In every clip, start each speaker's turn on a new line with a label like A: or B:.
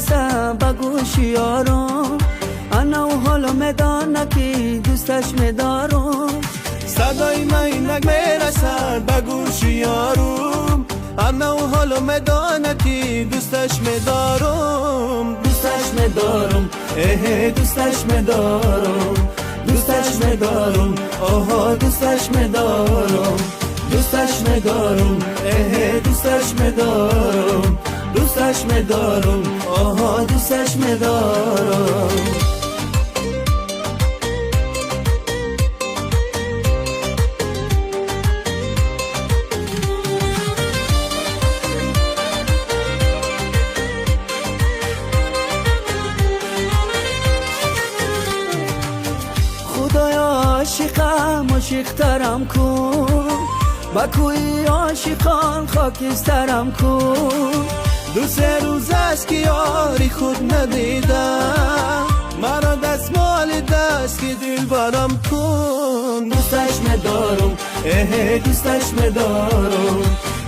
A: میرسه به گوش یارم، انا و حالا میدانه که دوستش میدارم.
B: صدای من اینک میرسد به گوش یارم، انا و حالا میدانه که دوستش میدارم.
A: دوستش میدارم،
B: دوستش میدارم، دوستش میدارم، آها دوستش میدارم، دوستش میدارم، دوستش میدارم، دوستش میدارم، آها دوستش میدارم.
A: خدایا عاشقم عاشقترم کن، با کوی عاشقان خاکسترم کن.
B: دو سه روز است که یاری خود ندیدم، مرا دستمال دست که دل برم کن.
A: دوستش میدارم،
B: دوستش میدارم،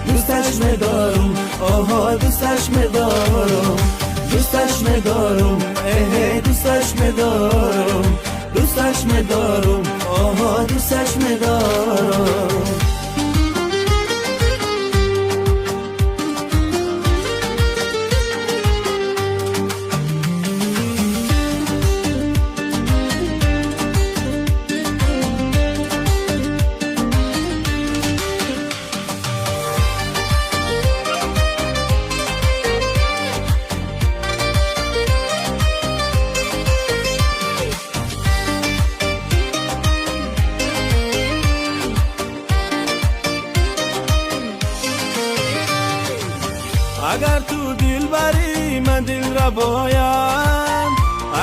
B: دوستش میدارم، آها دوستش میدارم، دوستش میدارم، دوستش میدارم، دوستش میدارم، آها دوستش میدارم. اگر تو دل بری من دل را بایم،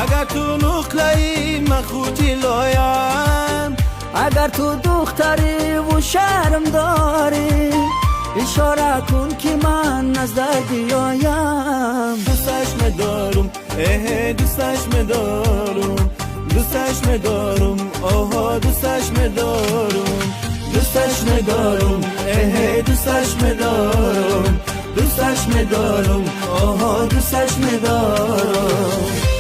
B: اگر تو نقله‌ای من خوتی لایم.
A: اگر تو دختری و شرم داری اشاره کن که من نزدیک بیایم.
B: دوستش میدارم، دوستش میدارم، دوستش میدارم، آها دوستش میدارم، دوستش میدارم، دوستش میدارم، دوستش میدارم، آها دوستش میدارم.